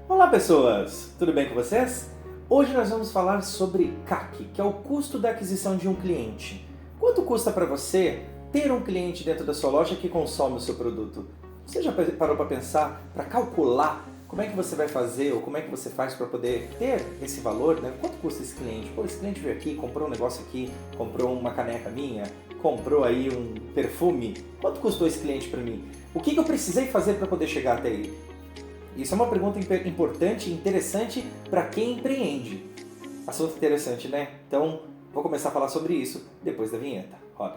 Olá pessoas, tudo bem com vocês? Hoje nós vamos falar sobre CAC, que é o custo da aquisição de um cliente. Quanto custa para você ter um cliente dentro da sua loja que consome o seu produto? Você já parou para pensar, para calcular como é que você vai fazer ou como é que você faz para poder ter esse valor, né? Quanto custa esse cliente? Pô, esse cliente veio aqui, comprou um negócio aqui, comprou uma caneca minha, comprou aí um perfume. Quanto custou esse cliente para mim? O que eu precisei fazer para poder chegar até ele? Isso é uma pergunta importante e interessante para quem empreende. Assunto interessante, né? Então, vou começar a falar sobre isso depois da vinheta. Roda.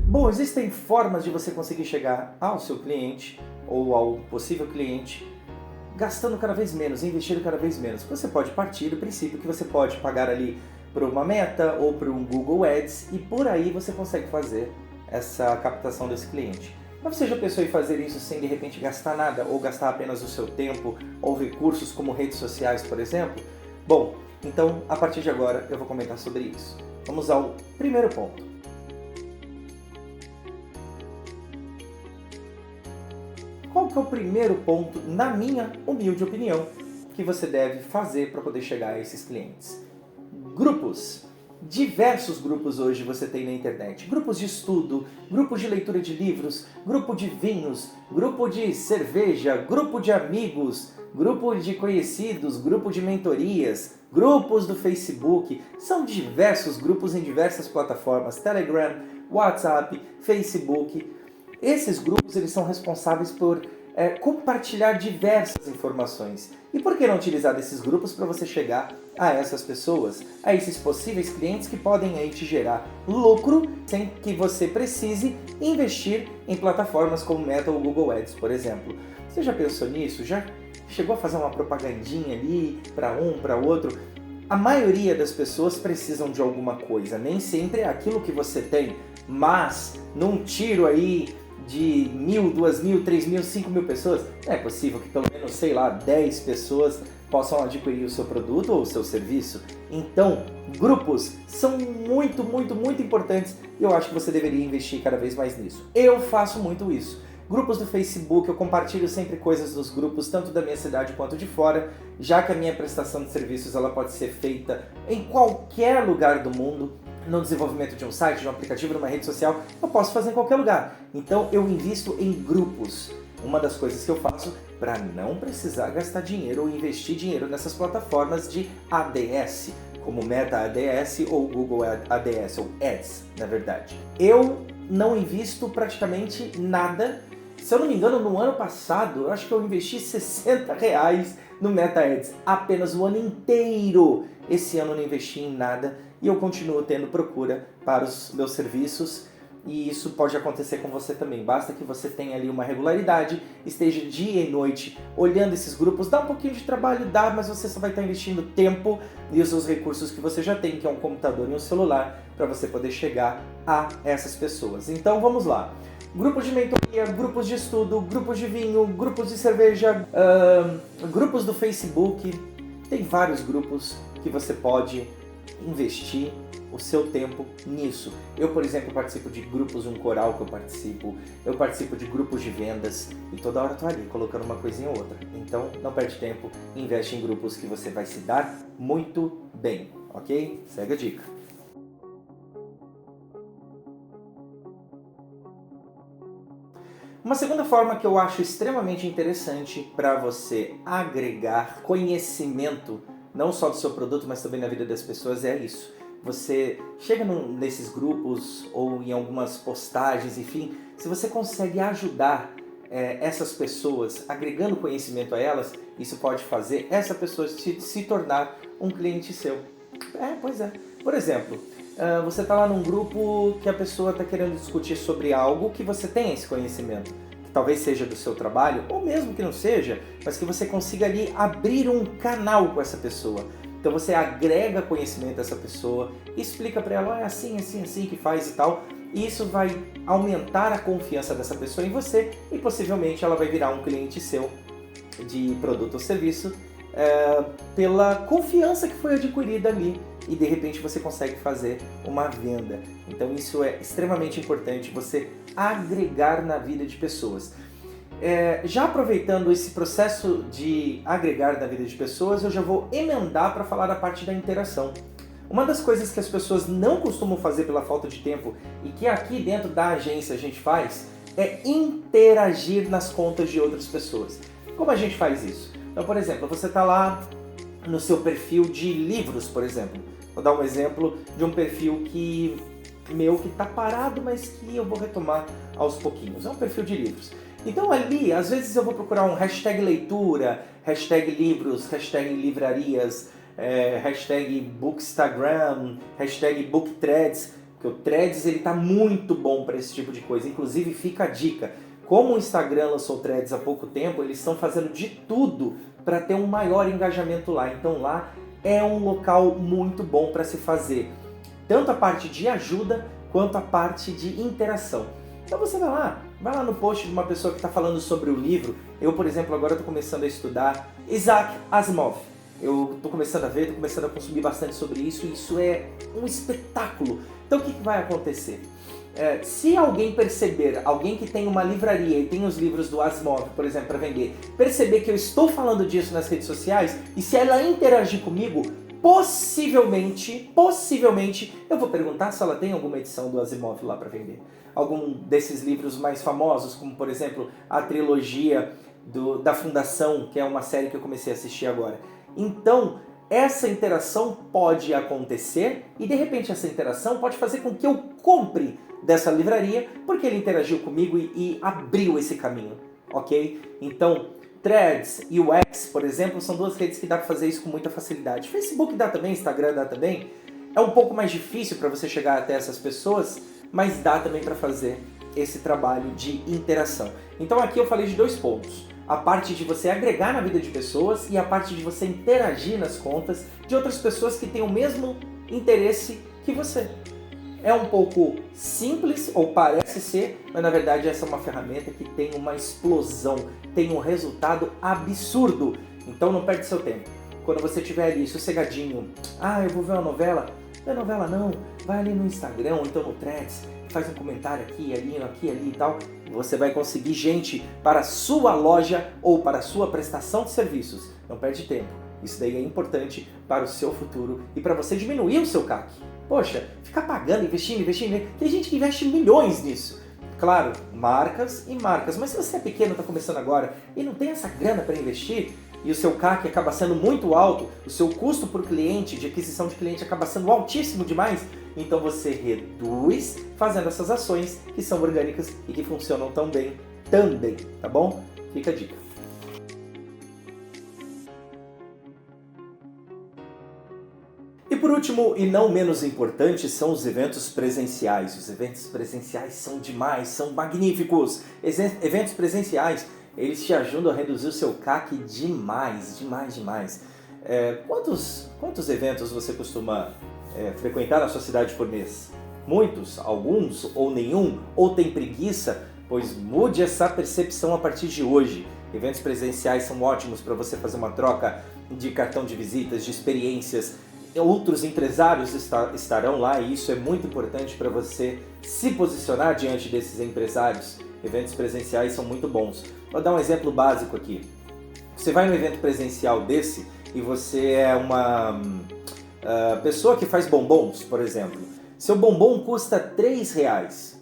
Bom, existem formas de você conseguir chegar ao seu cliente ou ao possível cliente gastando cada vez menos, investindo cada vez menos. Você pode partir do princípio que você pode pagar ali por uma Meta ou por um Google Ads e por aí você consegue fazer essa captação desse cliente. Mas você já pensou em fazer isso sem de repente gastar nada ou gastar apenas o seu tempo ou recursos como redes sociais, por exemplo? Bom, então a partir de agora eu vou comentar sobre isso. Vamos ao primeiro ponto. Qual que é o primeiro ponto, na minha humilde opinião, que você deve fazer para poder chegar a esses clientes? Grupos. Diversos grupos hoje você tem na internet. Grupos de estudo, grupos de leitura de livros, grupo de vinhos, grupo de cerveja, grupo de amigos, grupo de conhecidos, grupo de mentorias, grupos do Facebook. São diversos grupos em diversas plataformas, Telegram, WhatsApp, Facebook. Esses grupos eles são responsáveis por compartilhar diversas informações. E por que não utilizar desses grupos para você chegar a essas pessoas, a esses possíveis clientes que podem aí te gerar lucro sem que você precise investir em plataformas como Meta ou Google Ads, por exemplo. Você já pensou nisso? Já chegou a fazer uma propagandinha ali para um, para outro? A maioria das pessoas precisam de alguma coisa, nem sempre é aquilo que você tem, mas num tiro aí de 1.000, 2.000, 3.000, 5.000 pessoas, é possível que pelo menos, 10 pessoas possam adquirir o seu produto ou o seu serviço. Então, grupos são muito importantes e eu acho que você deveria investir cada vez mais nisso. Eu faço muito isso. Grupos do Facebook, eu compartilho sempre coisas dos grupos, tanto da minha cidade quanto de fora, já que a minha prestação de serviços ela pode ser feita em qualquer lugar do mundo. No desenvolvimento de um site, de um aplicativo, de uma rede social, eu posso fazer em qualquer lugar. Então eu invisto em grupos. Uma das coisas que eu faço para não precisar gastar dinheiro ou investir dinheiro nessas plataformas de ADS, como Meta ADS ou Google ADS, ou Ads, na verdade. Eu não invisto praticamente nada. Se eu não me engano, no ano passado, eu acho que eu investi R$60 no Meta Ads, apenas o ano inteiro. Esse ano eu não investi em nada e eu continuo tendo procura para os meus serviços e isso pode acontecer com você também. Basta que você tenha ali uma regularidade, esteja dia e noite olhando esses grupos. Dá um pouquinho de trabalho, dá, mas você só vai estar investindo tempo e os seus recursos que você já tem, que é um computador e um celular, para você poder chegar a essas pessoas. Então vamos lá. Grupos de mentoria, grupos de estudo, grupos de vinho, grupos de cerveja, grupos do Facebook. Tem vários grupos que você pode investir o seu tempo nisso. Eu, por exemplo, participo de grupos, um coral que eu participo de grupos de vendas e toda hora estou ali colocando uma coisinha ou outra. Então não perde tempo, investe em grupos que você vai se dar muito bem, ok? Segue a dica. Uma segunda forma que eu acho extremamente interessante para você agregar conhecimento, não só do seu produto, mas também na vida das pessoas, é isso. Você chega nesses grupos ou em algumas postagens, enfim, se você consegue ajudar essas pessoas, agregando conhecimento a elas, isso pode fazer essa pessoa se tornar um cliente seu. Pois é. Por exemplo, você está lá num grupo que a pessoa está querendo discutir sobre algo que você tem esse conhecimento. Que talvez seja do seu trabalho, ou mesmo que não seja, mas que você consiga ali abrir um canal com essa pessoa. Então você agrega conhecimento a essa pessoa, explica para ela, é assim que faz e tal. E isso vai aumentar a confiança dessa pessoa em você e possivelmente ela vai virar um cliente seu de produto ou serviço pela confiança que foi adquirida ali e de repente você consegue fazer uma venda. Então isso é extremamente importante, você agregar na vida de pessoas. Já aproveitando esse processo de agregar na vida de pessoas, eu já vou emendar para falar da parte da interação. Uma das coisas que as pessoas não costumam fazer pela falta de tempo e que aqui dentro da agência a gente faz é interagir nas contas de outras pessoas. Como a gente faz isso? Então, por exemplo, você está lá no seu perfil de livros, por exemplo. Vou dar um exemplo de um perfil que está parado, mas que eu vou retomar aos pouquinhos. É um perfil de livros. Então ali, às vezes eu vou procurar um hashtag leitura, hashtag livros, hashtag livrarias, hashtag bookstagram, hashtag bookthreads, porque o Threads ele tá muito bom para esse tipo de coisa. Inclusive fica a dica, como o Instagram lançou Threads há pouco tempo, eles estão fazendo de tudo para ter um maior engajamento lá. Então lá é um local muito bom para se fazer tanto a parte de ajuda quanto a parte de interação. Então você vai lá no post de uma pessoa que está falando sobre o livro. Eu, por exemplo, agora estou começando a estudar Isaac Asimov. Eu estou começando a ver, estou começando a consumir bastante sobre isso e isso é um espetáculo. Então o que vai acontecer? Se alguém perceber, alguém que tem uma livraria e tem os livros do Asimov, por exemplo, para vender, perceber que eu estou falando disso nas redes sociais e se ela interagir comigo, possivelmente, eu vou perguntar se ela tem alguma edição do Asimov lá para vender. Algum desses livros mais famosos, como por exemplo a trilogia da Fundação, que é uma série que eu comecei a assistir agora. Então, essa interação pode acontecer e de repente essa interação pode fazer com que eu compre dessa livraria, porque ele interagiu comigo e abriu esse caminho, ok? Então, Threads e o X, por exemplo, são duas redes que dá para fazer isso com muita facilidade. Facebook dá também, Instagram dá também. É um pouco mais difícil para você chegar até essas pessoas, mas dá também para fazer esse trabalho de interação. Então aqui eu falei de 2 pontos. A parte de você agregar na vida de pessoas e a parte de você interagir nas contas de outras pessoas que têm o mesmo interesse que você. É um pouco simples, ou parece ser, mas na verdade essa é uma ferramenta que tem uma explosão, tem um resultado absurdo. Então não perde seu tempo. Quando você estiver ali sossegadinho, eu vou ver uma novela. Não é novela não, vai ali no Instagram ou então no Threads, faz um comentário aqui, ali e tal. Você vai conseguir gente para a sua loja ou para a sua prestação de serviços. Não perde tempo. Isso daí é importante para o seu futuro e para você diminuir o seu CAC. Poxa, ficar pagando, investindo. Tem gente que investe milhões nisso. Claro, marcas e marcas. Mas se você é pequeno, está começando agora e não tem essa grana para investir, e o seu CAC acaba sendo muito alto, o seu custo por cliente, de aquisição de cliente, acaba sendo altíssimo demais, então você reduz fazendo essas ações que são orgânicas e que funcionam tão bem também, tá bom? Fica a dica. E por último, e não menos importante, são os eventos presenciais. Os eventos presenciais são demais, são magníficos. Eventos presenciais, eles te ajudam a reduzir o seu CAC demais. Quantos eventos você costuma frequentar na sua cidade por mês? Muitos? Alguns? Ou nenhum? Ou tem preguiça? Pois mude essa percepção a partir de hoje. Eventos presenciais são ótimos para você fazer uma troca de cartão de visitas, de experiências. Outros empresários estarão lá e isso é muito importante para você se posicionar diante desses empresários. Eventos presenciais são muito bons. Vou dar um exemplo básico aqui. Você vai num evento presencial desse e você é uma pessoa que faz bombons, por exemplo. Seu bombom custa R$3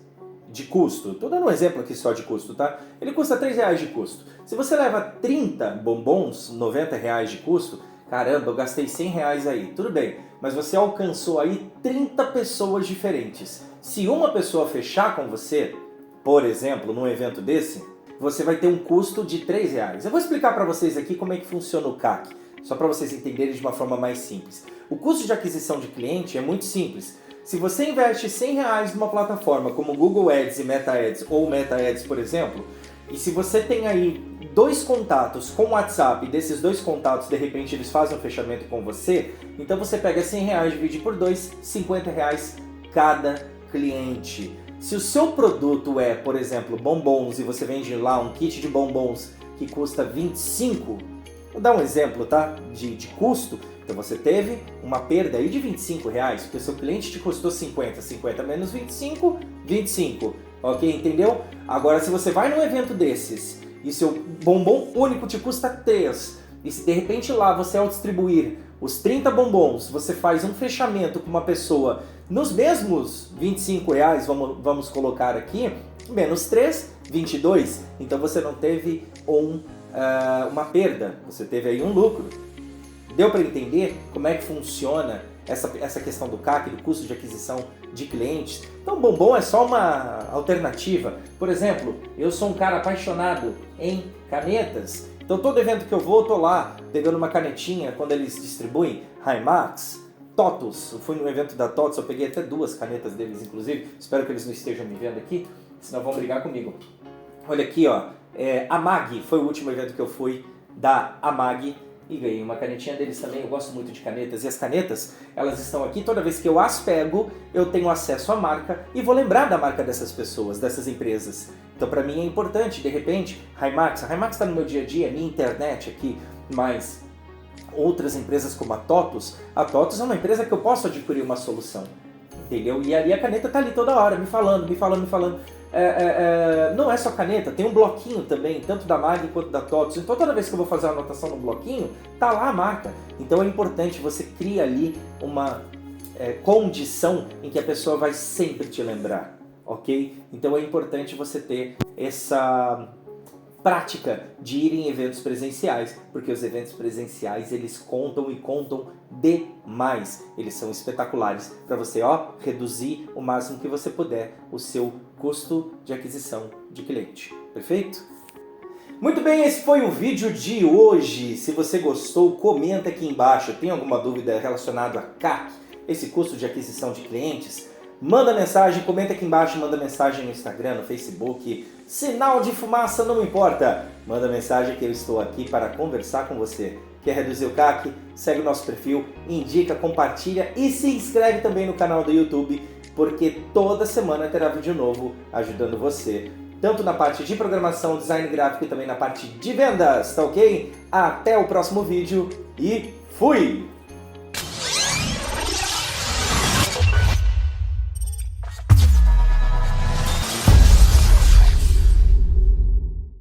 de custo. Estou dando um exemplo aqui só de custo, tá? Ele custa R$3 de custo. Se você leva 30 bombons, R$90 de custo, caramba, eu gastei R$100 aí. Tudo bem, mas você alcançou aí 30 pessoas diferentes. Se uma pessoa fechar com você, por exemplo, num evento desse, você vai ter um custo de R$3. Eu vou explicar para vocês aqui como é que funciona o CAC, só para vocês entenderem de uma forma mais simples. O custo de aquisição de cliente é muito simples. Se você investe R$100 numa plataforma como Google Ads e Meta Ads ou Meta Ads, por exemplo, e se você tem aí 2 contatos com o WhatsApp e desses 2 contatos, de repente, eles fazem um fechamento com você, então você pega R$100, divide por 2, R$50 cada cliente. Se o seu produto é, por exemplo, bombons e você vende lá um kit de bombons que custa 25, vou dar um exemplo, tá? De custo, Então você teve uma perda aí de R$25, porque o seu cliente te custou 50, 50 menos 25, 25, ok? Entendeu? Agora, se você vai num evento desses e seu bombom único te custa 3, e se de repente lá você ao distribuir os 30 bombons, você faz um fechamento com uma pessoa nos mesmos R$25, vamos colocar aqui, menos 3, 22, então você não teve uma perda, você teve aí um lucro. Deu para entender como é que funciona essa questão do CAC, do custo de aquisição de clientes? Então, bombom é só uma alternativa. Por exemplo, eu sou um cara apaixonado em canetas, então todo evento que eu vou, eu tô lá pegando uma canetinha quando eles distribuem Himax, TOTUS. Eu fui no evento da TOTUS, eu peguei até 2 canetas deles, inclusive. Espero que eles não estejam me vendo aqui, senão vão brigar comigo. Olha aqui, ó, AMAG, foi o último evento que eu fui da AMAG e ganhei uma canetinha deles também. Eu gosto muito de canetas, e as canetas, elas estão aqui, toda vez que eu as pego, eu tenho acesso à marca e vou lembrar da marca dessas pessoas, dessas empresas. Então para mim é importante, de repente, a Himax está no meu dia a dia, minha internet aqui, mas outras empresas como a TOTUS é uma empresa que eu posso adquirir uma solução, entendeu? E ali a caneta tá ali toda hora, me falando. Não é só caneta, tem um bloquinho também, tanto da MAG quanto da TOTUS. Então toda vez que eu vou fazer uma anotação no bloquinho, tá lá a marca. Então é importante, você cria ali uma condição em que a pessoa vai sempre te lembrar, ok? Então é importante você ter essa prática de ir em eventos presenciais, porque os eventos presenciais, eles contam e contam demais. Eles são espetaculares para você, reduzir o máximo que você puder o seu custo de aquisição de cliente. Perfeito? Muito bem, esse foi o vídeo de hoje. Se você gostou, comenta aqui embaixo. Tem alguma dúvida relacionada a CAC, esse custo de aquisição de clientes? Manda mensagem, comenta aqui embaixo, manda mensagem no Instagram, no Facebook. Sinal de fumaça, não importa. Manda mensagem que eu estou aqui para conversar com você. Quer reduzir o CAC? Segue o nosso perfil, indica, compartilha e se inscreve também no canal do YouTube, porque toda semana terá vídeo novo ajudando você, tanto na parte de programação, design gráfico e também na parte de vendas, tá ok? Até o próximo vídeo e fui!